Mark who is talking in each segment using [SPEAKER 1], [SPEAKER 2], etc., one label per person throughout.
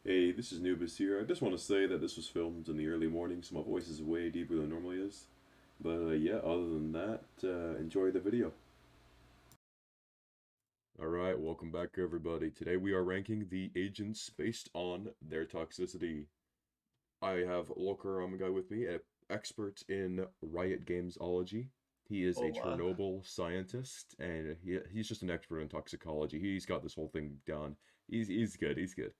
[SPEAKER 1] Hey, this is Nubis here. I just want to say that this was filmed in the early morning, so my voice is way deeper than it normally is. But yeah, other than that, enjoy the video. Alright, welcome back everybody. Today we are ranking the agents based on their toxicity. I have LocalRamenGuy with me, an expert in Riot Gamesology. He is a
[SPEAKER 2] Hola.
[SPEAKER 1] Chernobyl scientist, and he's just an expert in toxicology. He's got this whole thing down. He's good, he's good.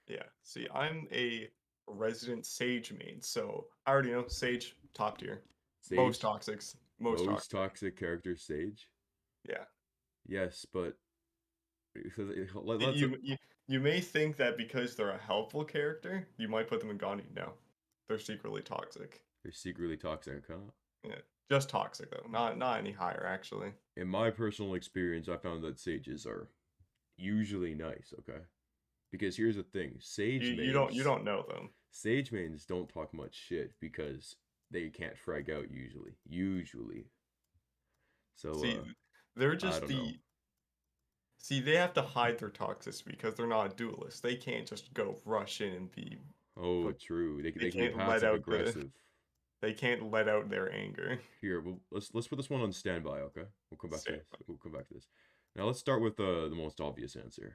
[SPEAKER 2] Yeah. See, I'm a resident Sage main, so I already know Sage top tier. Most
[SPEAKER 1] Sage,
[SPEAKER 2] toxics, most
[SPEAKER 1] most
[SPEAKER 2] toxic.
[SPEAKER 1] toxic character, Sage.
[SPEAKER 2] Yeah.
[SPEAKER 1] Yes, but because let's
[SPEAKER 2] You may think that because they're a helpful character, you might put them in Gandhi. No, they're secretly toxic.
[SPEAKER 1] they're secretly toxic, huh?
[SPEAKER 2] Yeah, just toxic though, not any higher actually.
[SPEAKER 1] In my personal experience, I found that sages are usually nice, okay? Because here's the thing,
[SPEAKER 2] You don't know them.
[SPEAKER 1] sage mains don't talk much shit because they can't frag out usually. So
[SPEAKER 2] See, they're
[SPEAKER 1] I
[SPEAKER 2] just
[SPEAKER 1] don't know.
[SPEAKER 2] the see they have to hide their toxicity because they're not a duelist. They can't just go rush in and be.
[SPEAKER 1] Oh, true. They
[SPEAKER 2] They
[SPEAKER 1] they can be
[SPEAKER 2] can't let
[SPEAKER 1] passive
[SPEAKER 2] out the
[SPEAKER 1] aggressive.
[SPEAKER 2] They can't let out their anger.
[SPEAKER 1] Here, well, let's put this one on standby, okay? We'll come back to
[SPEAKER 2] Stand
[SPEAKER 1] this. We'll come back to this. Now let's start with the most obvious answer.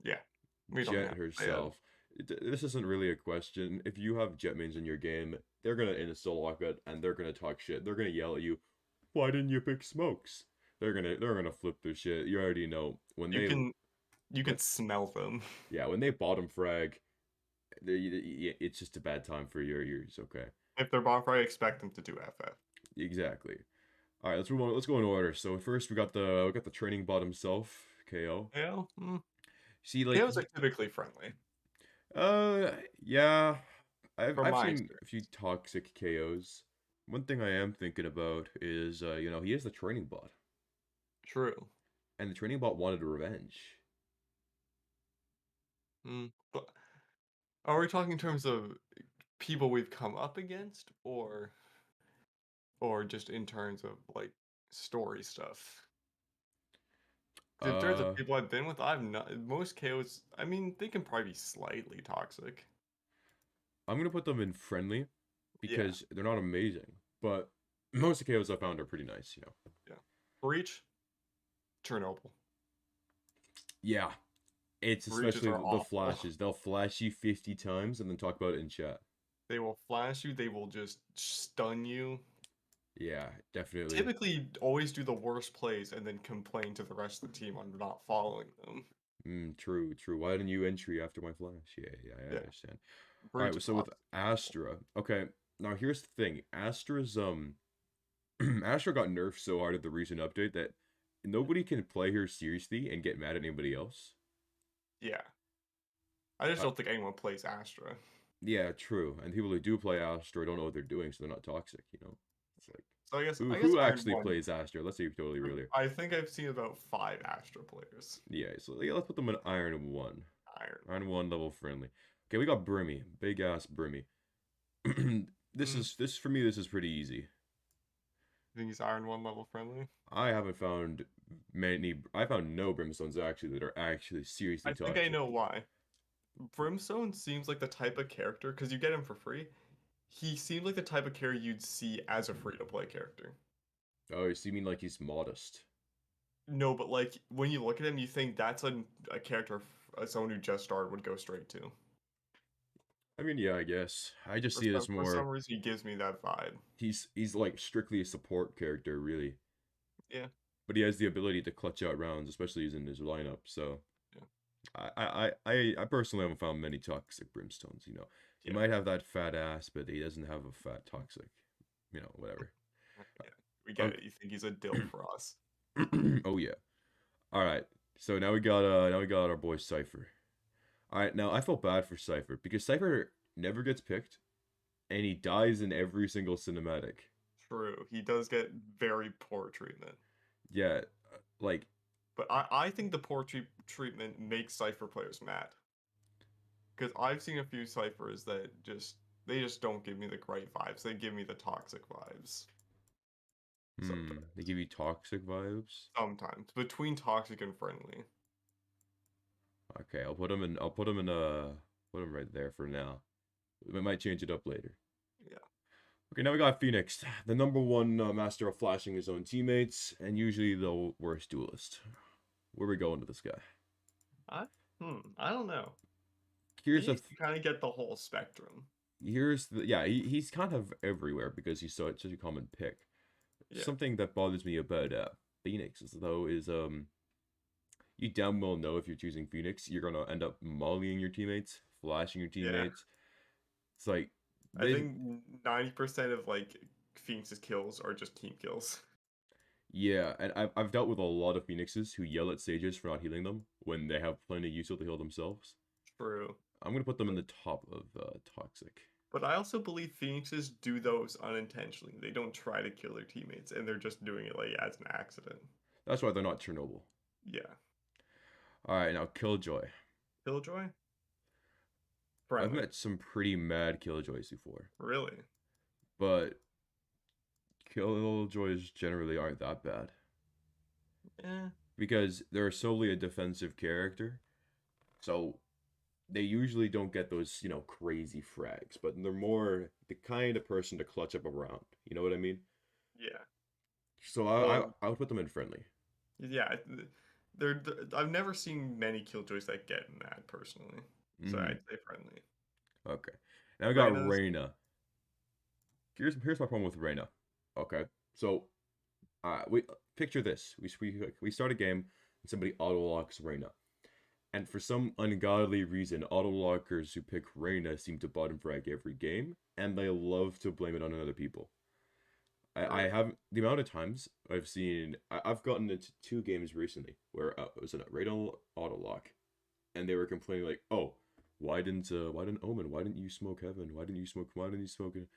[SPEAKER 2] Yeah, we don't
[SPEAKER 1] Jet
[SPEAKER 2] have to say it.
[SPEAKER 1] herself. This isn't really a question. If you have jet mains in your game, they're gonna insta lock it and they're gonna talk shit. They're gonna yell at you. Why didn't you pick smokes? They're gonna flip their shit. You already know when
[SPEAKER 2] You
[SPEAKER 1] they
[SPEAKER 2] can you
[SPEAKER 1] when
[SPEAKER 2] can smell them.
[SPEAKER 1] yeah when they bottom frag, it's just a bad time for your ears. Okay,
[SPEAKER 2] If they're bonfire, I expect them to do FF.
[SPEAKER 1] exactly. All right, let's move on. Let's go in order. So first we got the training bot himself, KO.
[SPEAKER 2] Yeah,
[SPEAKER 1] See, like
[SPEAKER 2] KOs are typically friendly,
[SPEAKER 1] Uh, yeah. I've
[SPEAKER 2] from
[SPEAKER 1] I've
[SPEAKER 2] my
[SPEAKER 1] seen a few
[SPEAKER 2] experience.
[SPEAKER 1] toxic KOs. One thing I am thinking about is, he is the training bot,
[SPEAKER 2] True.
[SPEAKER 1] and the training bot wanted revenge.
[SPEAKER 2] But are we talking in terms of people we've come up against, or just in terms of like story stuff? 'Cause in terms of
[SPEAKER 1] Uh,
[SPEAKER 2] people I've been with, I've not most KOs. I mean, they can probably be slightly toxic.
[SPEAKER 1] I'm gonna put them in friendly
[SPEAKER 2] Yeah,
[SPEAKER 1] because they're not amazing, but most of the KOs I found are pretty nice.
[SPEAKER 2] yeah. Breach, Chernobyl.
[SPEAKER 1] Yeah, it's
[SPEAKER 2] Breaches
[SPEAKER 1] especially
[SPEAKER 2] are
[SPEAKER 1] the
[SPEAKER 2] awful.
[SPEAKER 1] flashes. They'll flash you 50 times and then talk about it in chat.
[SPEAKER 2] They will flash you, they will just stun you.
[SPEAKER 1] Yeah, definitely.
[SPEAKER 2] Typically, always do the worst plays and then complain to the rest of the team on not following them.
[SPEAKER 1] True, true. Why didn't you entry after my flash? Yeah, I
[SPEAKER 2] Yeah,
[SPEAKER 1] understand. All
[SPEAKER 2] Breach
[SPEAKER 1] right,
[SPEAKER 2] is
[SPEAKER 1] so with
[SPEAKER 2] awesome.
[SPEAKER 1] Astra, okay. Now here's the thing. Astra's Astra got nerfed so hard at the recent update that nobody can play her seriously and get mad at anybody else.
[SPEAKER 2] Yeah, I just
[SPEAKER 1] Uh,
[SPEAKER 2] don't think anyone plays Astra.
[SPEAKER 1] yeah, true. And people who do play Astra don't know what they're doing, so they're not toxic. It's like
[SPEAKER 2] So I guess
[SPEAKER 1] who
[SPEAKER 2] I guess
[SPEAKER 1] who
[SPEAKER 2] Iron
[SPEAKER 1] actually
[SPEAKER 2] One.
[SPEAKER 1] plays Astra? Let's be totally real here.
[SPEAKER 2] I think I've seen about 5 Astra players.
[SPEAKER 1] Yeah, so yeah, let's put them in Iron 1.
[SPEAKER 2] Iron
[SPEAKER 1] Iron 1 level friendly. Okay, we got Brimmy. Big ass Brimmy. this
[SPEAKER 2] One.
[SPEAKER 1] is this for me this is pretty easy.
[SPEAKER 2] I think he's Iron One level friendly.
[SPEAKER 1] I haven't found I found no Brimstones actually that are actually seriously
[SPEAKER 2] I think I
[SPEAKER 1] toxic.
[SPEAKER 2] know why. Brimstone seems like the type of character because you get him for free. He seems like the type of character you'd see as a free to play character.
[SPEAKER 1] Oh, so you mean like he's modest?
[SPEAKER 2] No, but like when you look at him, you think that's a character someone who just started would go straight to.
[SPEAKER 1] I mean, yeah, I guess. I just see it as
[SPEAKER 2] For some
[SPEAKER 1] more
[SPEAKER 2] reason, he gives me that vibe.
[SPEAKER 1] he's like strictly a support character, really.
[SPEAKER 2] Yeah,
[SPEAKER 1] But he has the ability to clutch out rounds, especially using his lineup. So
[SPEAKER 2] yeah,
[SPEAKER 1] I personally haven't found many toxic brimstones. He
[SPEAKER 2] yeah,
[SPEAKER 1] might have that fat ass, but he doesn't have a fat toxic. Whatever.
[SPEAKER 2] yeah. We get
[SPEAKER 1] Okay.
[SPEAKER 2] it. You think he's a dill for us?
[SPEAKER 1] Oh yeah. All right. So now we got our boy Cypher. All right. Now I felt bad for Cypher because Cypher never gets picked and he dies in every single cinematic.
[SPEAKER 2] True. He does get very poor treatment,
[SPEAKER 1] Yeah, like
[SPEAKER 2] but I think the poor treatment makes Cypher players mad because I've seen a few Cyphers that they just don't give me the great vibes. They give me the toxic vibes
[SPEAKER 1] they
[SPEAKER 2] sometimes.
[SPEAKER 1] give you toxic vibes.
[SPEAKER 2] Sometimes between toxic and friendly.
[SPEAKER 1] Okay, I'll put him in. I'll put him in. Put him right there for now. We might change it up later.
[SPEAKER 2] Yeah.
[SPEAKER 1] Okay, now we got Phoenix, the number one master of flashing his own teammates, and usually the worst duelist. Where we going with this guy?
[SPEAKER 2] I I don't know.
[SPEAKER 1] Here's the
[SPEAKER 2] Phoenix, you kind of get the whole spectrum.
[SPEAKER 1] yeah, he's kind of everywhere because he's such a common pick.
[SPEAKER 2] Yeah.
[SPEAKER 1] Something that bothers me about Phoenix though is you damn well know if you're choosing Phoenix, you're gonna end up mollying your teammates, flashing your
[SPEAKER 2] Yeah.
[SPEAKER 1] teammates. It's like
[SPEAKER 2] I
[SPEAKER 1] they
[SPEAKER 2] think 90% of like Phoenix's kills are just team kills.
[SPEAKER 1] yeah, and I've dealt with a lot of Phoenixes who yell at Sages for not healing them when they have plenty of use to heal themselves.
[SPEAKER 2] True.
[SPEAKER 1] I'm gonna put them in
[SPEAKER 2] But,
[SPEAKER 1] the top of Toxic.
[SPEAKER 2] but I also believe Phoenixes do those unintentionally. They don't try to kill their teammates, and they're just doing it like as an accident.
[SPEAKER 1] That's why they're not Chernobyl.
[SPEAKER 2] Yeah.
[SPEAKER 1] Alright, now Killjoy.
[SPEAKER 2] Killjoy?
[SPEAKER 1] I've
[SPEAKER 2] Friendly.
[SPEAKER 1] met some pretty mad Killjoys before,
[SPEAKER 2] Really?
[SPEAKER 1] but Killjoys generally aren't that bad.
[SPEAKER 2] Eh.
[SPEAKER 1] Because they're solely a defensive character. So they usually don't get those, crazy frags, but they're more the kind of person to clutch up around. You know what I mean?
[SPEAKER 2] Yeah.
[SPEAKER 1] So
[SPEAKER 2] Well,
[SPEAKER 1] I would put them in friendly.
[SPEAKER 2] yeah. I've never seen many Killjoys that get mad personally. So
[SPEAKER 1] Mm,
[SPEAKER 2] I'd say friendly.
[SPEAKER 1] okay. Now we got
[SPEAKER 2] Reyna's.
[SPEAKER 1] Reyna. Here's my problem with Reyna. Okay. So we picture this. We start a game and somebody auto locks Reyna. And for some ungodly reason, autolockers who pick Reyna seem to bottom frag every game, and they love to blame it on other people. I
[SPEAKER 2] True.
[SPEAKER 1] have the amount of times I've seen, I've gotten into two games recently where it was a Reyna autolock, and they were complaining like, "Oh, why didn't Omen? Why didn't you smoke Heaven? Why didn't you smoke? Why didn't you smoke it?"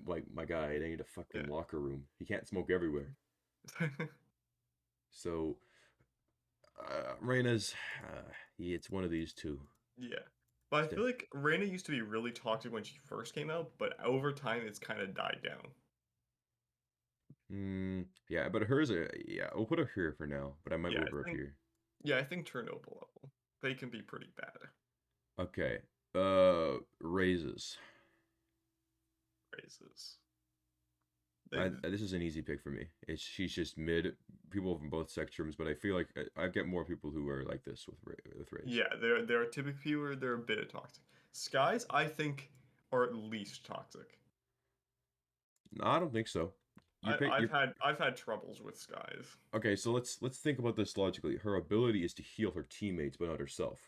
[SPEAKER 1] Like my guy, it ain't a fucking locker room. He can't smoke everywhere.
[SPEAKER 2] Yeah.
[SPEAKER 1] So Reyna's, it's one of these two.
[SPEAKER 2] Yeah. But I
[SPEAKER 1] Still.
[SPEAKER 2] feel like Reyna used to be really toxic when she first came out, but over time it's kind of died down.
[SPEAKER 1] Yeah, but hers, yeah, we'll put her here for now, but I might
[SPEAKER 2] Yeah,
[SPEAKER 1] move
[SPEAKER 2] I
[SPEAKER 1] her up
[SPEAKER 2] think
[SPEAKER 1] here.
[SPEAKER 2] yeah, I think Chernobyl level. They can be pretty bad.
[SPEAKER 1] Okay, raises.
[SPEAKER 2] Raises. They,
[SPEAKER 1] This is an easy pick for me. She's just mid, people from both spectrums, but I feel like I get more people who are like this with raise.
[SPEAKER 2] yeah, they're typically where they're a bit of toxic. Skies, I think, are at least toxic.
[SPEAKER 1] No, I don't think so. You
[SPEAKER 2] I,
[SPEAKER 1] pick
[SPEAKER 2] I've
[SPEAKER 1] you.
[SPEAKER 2] had I've had troubles with Skies.
[SPEAKER 1] Okay, so let's think about this logically. Her ability is to heal her teammates, but not herself.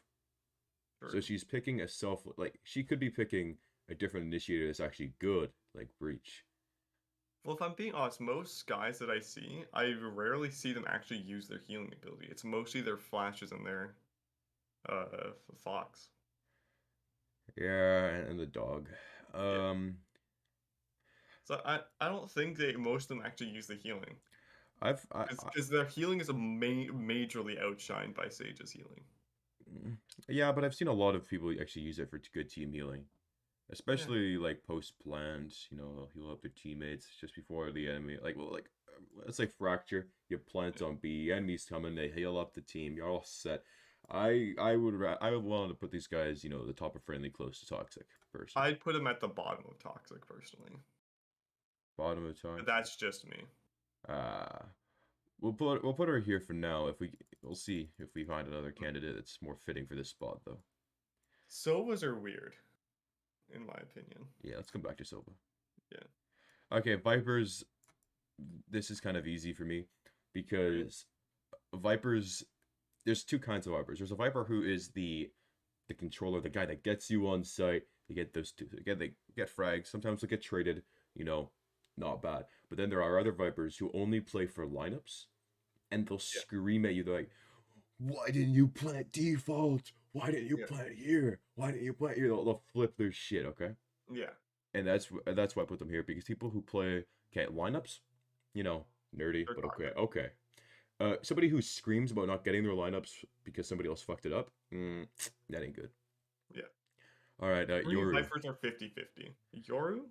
[SPEAKER 1] So
[SPEAKER 2] True.
[SPEAKER 1] she's picking a self, like she could be picking a different initiator that's actually good, like Breach.
[SPEAKER 2] Well, if I'm being honest, most Skies that I see, I rarely see them actually use their healing ability. It's mostly their flashes and their Fox.
[SPEAKER 1] Yeah, and the dog.
[SPEAKER 2] Yeah.
[SPEAKER 1] Um,
[SPEAKER 2] So I don't think they most of them actually use the healing
[SPEAKER 1] I've
[SPEAKER 2] because their healing is majorly outshined by Sage's healing.
[SPEAKER 1] yeah, but I've seen a lot of people actually use it for good team healing,
[SPEAKER 2] Yeah.
[SPEAKER 1] especially like post plans. They'll heal up their teammates just before the enemy. Like, well, like let's say fracture, you plant
[SPEAKER 2] Yeah.
[SPEAKER 1] on B, enemies coming, they heal up the team, you're all set. I would want to put these guys, the top of friendly, close to toxic, personally.
[SPEAKER 2] I'd put him at the bottom of toxic personally,
[SPEAKER 1] Bottom of
[SPEAKER 2] but
[SPEAKER 1] toxic.
[SPEAKER 2] that's just me.
[SPEAKER 1] Uh we'll put her here for now. We'll see if we find another candidate that's more fitting for this spot though.
[SPEAKER 2] Sovas are weird, in my opinion.
[SPEAKER 1] Yeah, let's come back to Silva.
[SPEAKER 2] Yeah.
[SPEAKER 1] Okay, Vipers. This is kind of easy for me
[SPEAKER 2] Right.
[SPEAKER 1] because Vipers. There's two kinds of Vipers. There's a Viper who is the controller, the guy that gets you on site. They get those two. They get frags. Sometimes they get traded. You know, not bad. But then there are other Vipers who only play for lineups, and they'll
[SPEAKER 2] Yeah.
[SPEAKER 1] scream at you. They're like, "Why didn't you plant default? Why didn't you
[SPEAKER 2] Yeah.
[SPEAKER 1] plant here? Why didn't you plant here?" They'll flip their shit. Okay,
[SPEAKER 2] Yeah.
[SPEAKER 1] and that's why I put them here because people who play lineups, nerdy,
[SPEAKER 2] They're
[SPEAKER 1] but okay,
[SPEAKER 2] toxic.
[SPEAKER 1] okay. Somebody who screams about not getting their lineups because somebody else fucked it up, that ain't good.
[SPEAKER 2] Yeah.
[SPEAKER 1] All right,
[SPEAKER 2] For me,
[SPEAKER 1] Yoru.
[SPEAKER 2] Vipers are 50-50. Yoru?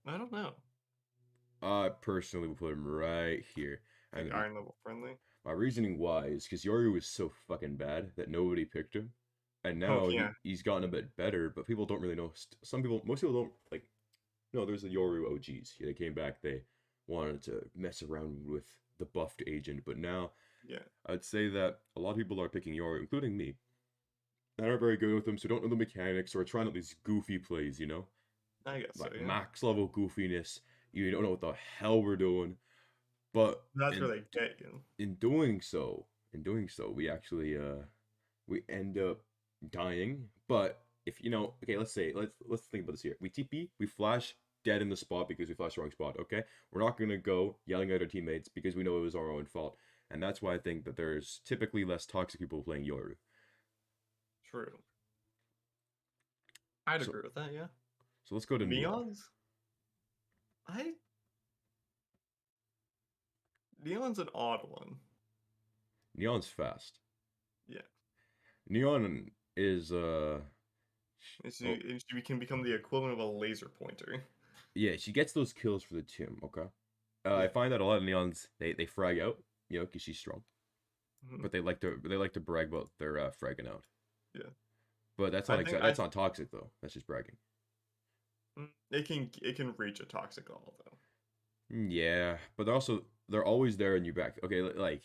[SPEAKER 2] I don't know.
[SPEAKER 1] I personally would put him right here,
[SPEAKER 2] I think
[SPEAKER 1] and
[SPEAKER 2] Iron level friendly.
[SPEAKER 1] my reasoning why is because Yoru is so fucking bad that nobody picked him. and
[SPEAKER 2] Oh
[SPEAKER 1] now
[SPEAKER 2] yeah,
[SPEAKER 1] he's gotten a bit better. But people don't really know. Some people, most people don't like. No, there's the Yoru OGs. Yeah, they came back. They wanted to mess around with the buffed agent, but now
[SPEAKER 2] yeah.
[SPEAKER 1] I'd say that a lot of people are picking Yoru, including me, that aren't very good with them, so don't know the mechanics or are trying out these goofy plays.
[SPEAKER 2] I guess so.
[SPEAKER 1] Like
[SPEAKER 2] Yeah,
[SPEAKER 1] max level goofiness. You don't know what the hell we're doing. But
[SPEAKER 2] that's where they get you.
[SPEAKER 1] in doing so, we actually we end up dying. But if okay, let's think about this here. We TP, we flash dead in the spot because we flashed the wrong spot. Okay, we're not gonna go yelling at our teammates because we know it was our own fault, and that's why I think that there's typically less toxic people playing Yoru.
[SPEAKER 2] True. I'd
[SPEAKER 1] So
[SPEAKER 2] agree with that. Yeah.
[SPEAKER 1] so let's go to Neon.
[SPEAKER 2] Neon's. I Neon's an odd one.
[SPEAKER 1] Neon's fast.
[SPEAKER 2] Yeah.
[SPEAKER 1] Neon is
[SPEAKER 2] And she,
[SPEAKER 1] oh
[SPEAKER 2] and she can become the equivalent of a laser pointer.
[SPEAKER 1] yeah, she gets those kills for the team. Okay, I
[SPEAKER 2] Yeah.
[SPEAKER 1] find that a lot of Neons they frag out, because she's strong,
[SPEAKER 2] Mhm.
[SPEAKER 1] but they like to brag about their fragging out.
[SPEAKER 2] Yeah.
[SPEAKER 1] But
[SPEAKER 2] I think
[SPEAKER 1] that's not toxic though. That's just bragging.
[SPEAKER 2] it can reach a toxic level though.
[SPEAKER 1] Yeah, but they're always there in your back. Okay, like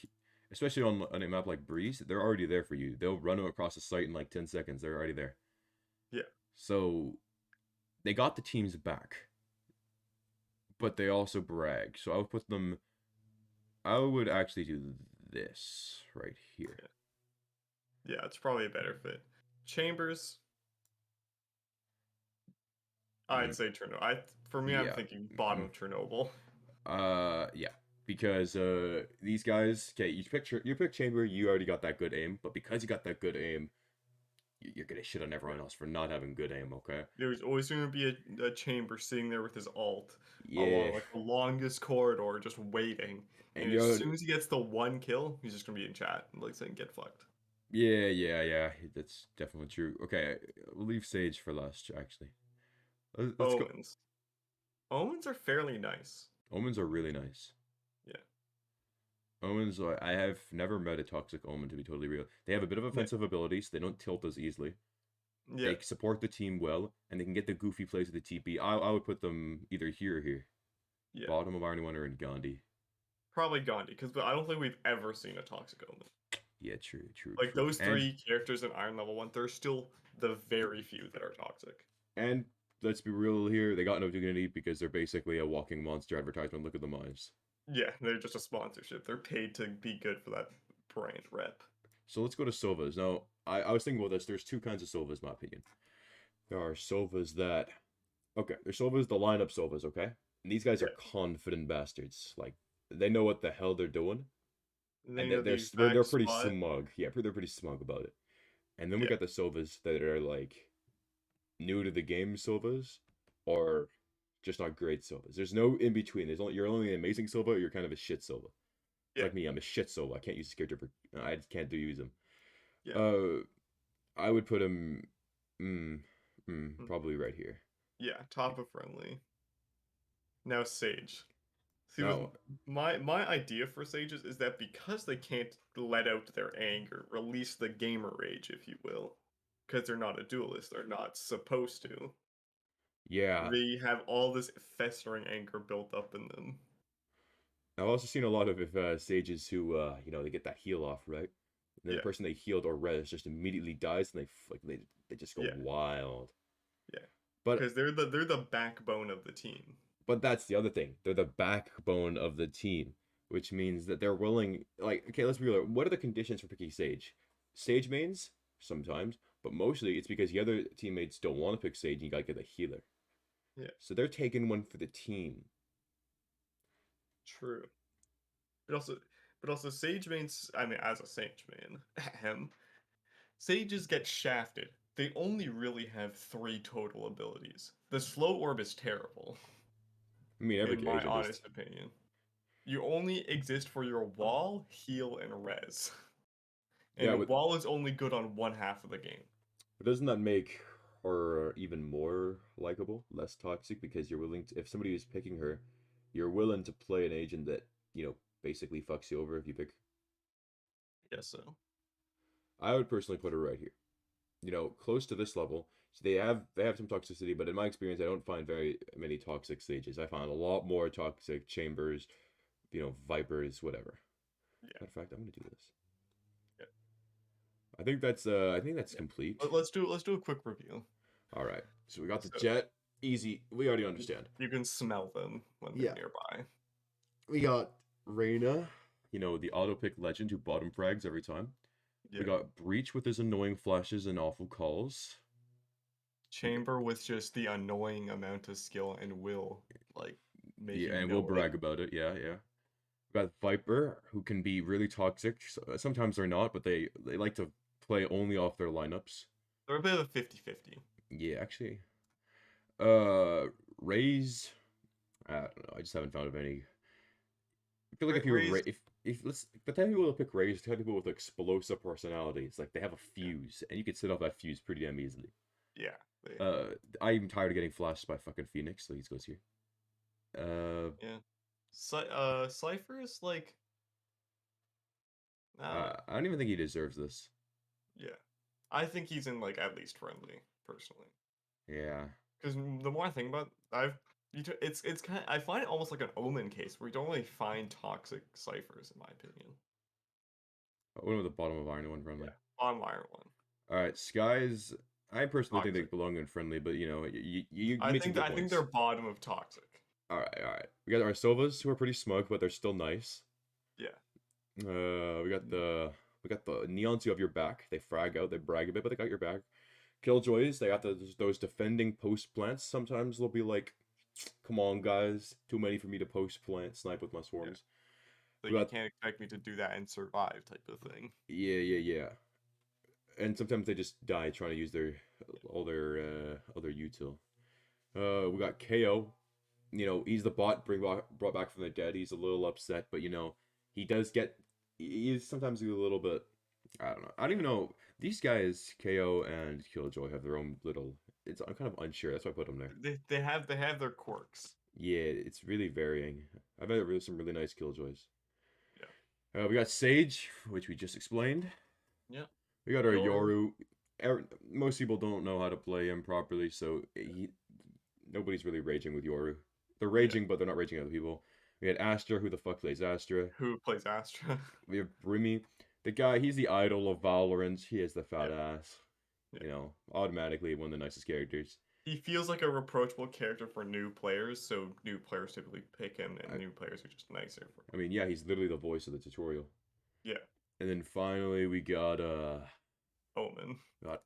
[SPEAKER 1] especially on a map like Breeze, they're already there for you. They'll run across the site in like 10 seconds. They're already there.
[SPEAKER 2] Yeah.
[SPEAKER 1] So they got the team's back, but they also brag. So I would put them. I would actually do this right here.
[SPEAKER 2] Yeah. Yeah, it's probably a better fit. Chambers, I'd
[SPEAKER 1] Mm,
[SPEAKER 2] say Chernobyl. For me, I'm
[SPEAKER 1] yeah.
[SPEAKER 2] thinking
[SPEAKER 1] Mm,
[SPEAKER 2] bottom Chernobyl.
[SPEAKER 1] yeah. Because these guys, okay, you pick Chamber, you already got that good aim, but because you got that good aim, you're gonna shit on
[SPEAKER 2] Yeah.
[SPEAKER 1] everyone else for not having good aim, okay?
[SPEAKER 2] There's always going to be a chamber sitting there with his alt
[SPEAKER 1] Yeah,
[SPEAKER 2] along like the longest corridor, just waiting.
[SPEAKER 1] and
[SPEAKER 2] And as soon as he gets the one kill, he's just going to be in chat and like saying "get fucked."
[SPEAKER 1] yeah, that's definitely true. Okay, we'll leave Sage for last, actually. Let's go.
[SPEAKER 2] Omens. Omens are fairly nice.
[SPEAKER 1] Omens are really nice.
[SPEAKER 2] Yeah.
[SPEAKER 1] Omens, I have never met a toxic Omen to be totally real. They have a bit of
[SPEAKER 2] Yeah.
[SPEAKER 1] offensive abilities. They don't tilt as easily.
[SPEAKER 2] Yeah.
[SPEAKER 1] They support the team well, and they can get the goofy plays with the TP. I would put them either here or here.
[SPEAKER 2] Yeah.
[SPEAKER 1] Bottom of Irony Wonder and Gandhi.
[SPEAKER 2] Probably Gandhi, because I don't think we've ever seen a toxic Omen.
[SPEAKER 1] Yeah, true, true,
[SPEAKER 2] Like
[SPEAKER 1] true.
[SPEAKER 2] those three characters in Iron Level 1, there's still the very few that are toxic.
[SPEAKER 1] And let's be real here, they got no dignity because they're basically a walking monster advertisement. Look at the mimes.
[SPEAKER 2] Yeah, they're just a sponsorship. They're paid to be good for that brand rep.
[SPEAKER 1] So let's go to Sovas. Now, I was thinking about this. There's two kinds of Sovas, in my opinion. There are Sovas that okay, there's Sovas, the lineup Sovas, okay? And these guys
[SPEAKER 2] Yeah.
[SPEAKER 1] are confident bastards. Like they know what the hell they're doing.
[SPEAKER 2] And
[SPEAKER 1] And
[SPEAKER 2] they know the
[SPEAKER 1] they're
[SPEAKER 2] exact
[SPEAKER 1] pretty
[SPEAKER 2] spot.
[SPEAKER 1] smug. Yeah, they're pretty smug about it. And then we
[SPEAKER 2] Yeah.
[SPEAKER 1] got the Sovas that are like new to the game Sovas or just not great Sovas. There's no in between. You're only an amazing Sova or you're kind of a shit Sova. It's
[SPEAKER 2] Yeah.
[SPEAKER 1] like me, I'm a shit Sova. I can't use this character for I just can't use him.
[SPEAKER 2] Yeah.
[SPEAKER 1] I would put him
[SPEAKER 2] Mm.
[SPEAKER 1] probably right here.
[SPEAKER 2] Yeah. Top of friendly. Now Sage. See, with
[SPEAKER 1] Now,
[SPEAKER 2] my idea for sages is that because they can't let out their anger, release the gamer rage, if you will, because they're not a duelist, they're not supposed to.
[SPEAKER 1] yeah,
[SPEAKER 2] They have all this festering anger built up in them.
[SPEAKER 1] I've also seen a lot of sages who they get that heal off, right? And then the
[SPEAKER 2] Yeah,
[SPEAKER 1] person they healed or res just immediately dies and they just go
[SPEAKER 2] yeah,
[SPEAKER 1] wild.
[SPEAKER 2] yeah.
[SPEAKER 1] But
[SPEAKER 2] Because they're the backbone of the team.
[SPEAKER 1] that's the other thing. They're the backbone of the team, which means that they're willing. Like, okay, let's be real. What are the conditions for picking Sage? Sage mains sometimes, but mostly it's because the other teammates don't want to pick Sage, and you gotta get a healer.
[SPEAKER 2] Yeah,
[SPEAKER 1] So they're taking one for the team.
[SPEAKER 2] true. But also, Sage mains. I mean, as a Sage main, Sages get shafted. They only really have 3 total abilities. The slow orb is terrible,
[SPEAKER 1] I mean, every
[SPEAKER 2] in my
[SPEAKER 1] agent is.
[SPEAKER 2] honest opinion. You only exist for your wall, heal, and res.
[SPEAKER 1] Yeah,
[SPEAKER 2] And wall is only good on one half of the game.
[SPEAKER 1] but doesn't that make her even more likable, less toxic? Because you're willing to, if somebody is picking her, you're willing to play an agent that, basically fucks you over if you pick.
[SPEAKER 2] Yes, so.
[SPEAKER 1] I would personally put her right here. close to this level. So they have some toxicity, but in my experience, I don't find very many toxic stages. I find a lot more toxic chambers, vipers, whatever.
[SPEAKER 2] Yeah.
[SPEAKER 1] Matter of fact, I'm gonna do this.
[SPEAKER 2] Yeah.
[SPEAKER 1] I think that's
[SPEAKER 2] Yeah.
[SPEAKER 1] complete.
[SPEAKER 2] Let's do a quick review.
[SPEAKER 1] All right. So we got the
[SPEAKER 2] So
[SPEAKER 1] jet. Easy. We already understand.
[SPEAKER 2] you can smell them when they're
[SPEAKER 1] Yeah.
[SPEAKER 2] nearby.
[SPEAKER 1] We got Reyna, the auto pick legend who bottom frags every time.
[SPEAKER 2] Yeah.
[SPEAKER 1] We got Breach with his annoying flashes and awful calls.
[SPEAKER 2] Chamber with just the annoying amount of skill and will, like, make
[SPEAKER 1] Yeah,
[SPEAKER 2] you
[SPEAKER 1] and
[SPEAKER 2] know
[SPEAKER 1] we'll
[SPEAKER 2] it.
[SPEAKER 1] brag about it. Yeah, yeah. We got Viper, who can be really toxic. Sometimes they're not, but they like to play only off their lineups.
[SPEAKER 2] They're a bit of a 50-50.
[SPEAKER 1] Yeah, actually. Uh, Raze. I don't know. I just haven't found of any. I feel like if you were
[SPEAKER 2] Raised,
[SPEAKER 1] if let's the type of people that pick Raze, the type of people with explosive personalities, like they have a
[SPEAKER 2] yeah,
[SPEAKER 1] fuse, and you can set off that fuse pretty damn easily.
[SPEAKER 2] yeah, they,
[SPEAKER 1] I'm tired of getting flashed by fucking Phoenix, so he goes here.
[SPEAKER 2] yeah. Cypher's like, uh,
[SPEAKER 1] I don't even think he deserves this.
[SPEAKER 2] yeah. I think he's in like at least friendly, personally.
[SPEAKER 1] Yeah.
[SPEAKER 2] Because the more I think about, it's kind of, I find it almost like an Omen case where you don't really find toxic ciphers, in my opinion.
[SPEAKER 1] One with the bottom of Iron one friendly.
[SPEAKER 2] Yeah, bottom iron one,
[SPEAKER 1] Alright, Skies. I personally think they
[SPEAKER 2] toxic.
[SPEAKER 1] belong in friendly, but you made some good
[SPEAKER 2] I think
[SPEAKER 1] points.
[SPEAKER 2] they're bottom of toxic.
[SPEAKER 1] Alright. We got our Sovas who are pretty smug, but they're still nice.
[SPEAKER 2] Yeah,
[SPEAKER 1] We got the Neons who have your back. They frag out, they brag a bit, but they got your back. Killjoys, they got those defending post plants. Sometimes they'll be like, come on guys, too many for me to post plant snipe with my
[SPEAKER 2] yeah.
[SPEAKER 1] swarms.
[SPEAKER 2] Like
[SPEAKER 1] We
[SPEAKER 2] you
[SPEAKER 1] got
[SPEAKER 2] can't expect me to do that and survive, type of thing.
[SPEAKER 1] yeah. And sometimes they just die trying to use their all their other util. We got KO. He's the bot brought back from the dead. He's a little upset, but he does get. He's sometimes a little bit. I don't know. I don't even know. These guys, KO and Killjoy, have their own little. I'm kind of unsure. That's why I put them there.
[SPEAKER 2] They have their quirks.
[SPEAKER 1] Yeah, it's really varying. I've had some really nice Killjoys.
[SPEAKER 2] Yeah,
[SPEAKER 1] We got Sage, which we just explained.
[SPEAKER 2] yeah.
[SPEAKER 1] We got our
[SPEAKER 2] Yoru,
[SPEAKER 1] Yoru. Most people don't know how to play him properly, so nobody's really raging with Yoru. They're
[SPEAKER 2] yeah.
[SPEAKER 1] raging, but they're not raging at other people. We had Astra. Who the fuck plays Astra?
[SPEAKER 2] Who plays Astra?
[SPEAKER 1] We have Brimmy. The guy, he's the idol of Valorant. He has the fat
[SPEAKER 2] Yeah,
[SPEAKER 1] ass.
[SPEAKER 2] yeah.
[SPEAKER 1] Automatically one of the nicest characters.
[SPEAKER 2] He feels like a reproachable character for new players, so new players typically pick him, and
[SPEAKER 1] I,
[SPEAKER 2] new players are just nicer for
[SPEAKER 1] I
[SPEAKER 2] him.
[SPEAKER 1] mean, yeah, he's literally the voice of the tutorial.
[SPEAKER 2] Yeah,
[SPEAKER 1] And then finally we got
[SPEAKER 2] Omen.
[SPEAKER 1] got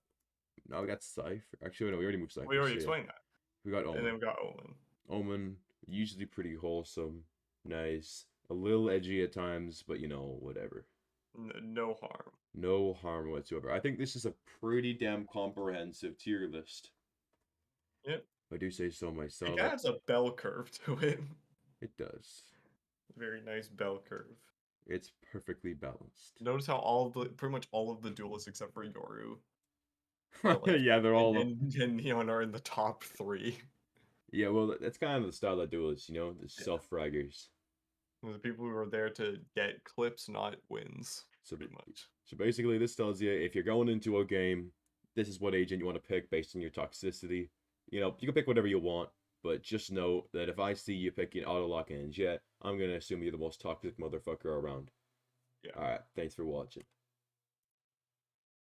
[SPEAKER 1] now we got Cypher. Actually, no, we already moved
[SPEAKER 2] We
[SPEAKER 1] Cypher.
[SPEAKER 2] already
[SPEAKER 1] So yeah,
[SPEAKER 2] explained that.
[SPEAKER 1] we got
[SPEAKER 2] And
[SPEAKER 1] Omen.
[SPEAKER 2] then we got Omen.
[SPEAKER 1] Omen, usually pretty wholesome, nice, a little edgy at times, but whatever.
[SPEAKER 2] No harm.
[SPEAKER 1] No harm whatsoever. I think this is a pretty damn comprehensive tier list.
[SPEAKER 2] Yep.
[SPEAKER 1] If I do say so
[SPEAKER 2] It
[SPEAKER 1] myself.
[SPEAKER 2] has a bell curve to it.
[SPEAKER 1] It does.
[SPEAKER 2] Very nice bell curve.
[SPEAKER 1] It's perfectly balanced.
[SPEAKER 2] Notice how pretty much all of the duelists except for Yoru are like,
[SPEAKER 1] Yeah, they're all up.
[SPEAKER 2] and Neon are in the top 3.
[SPEAKER 1] Yeah, well, that's kind of the style of duelists, the
[SPEAKER 2] Yeah.
[SPEAKER 1] self-fraggers.
[SPEAKER 2] The people who are there to get clips, not wins,
[SPEAKER 1] So,
[SPEAKER 2] pretty much.
[SPEAKER 1] so basically, this tells you if you're going into a game, this is what agent you want to pick based on your toxicity. You can pick whatever you want, but just know that if I see you picking auto lock and jet, I'm gonna assume you're the most toxic motherfucker around.
[SPEAKER 2] Yeah.
[SPEAKER 1] All right, thanks for watching.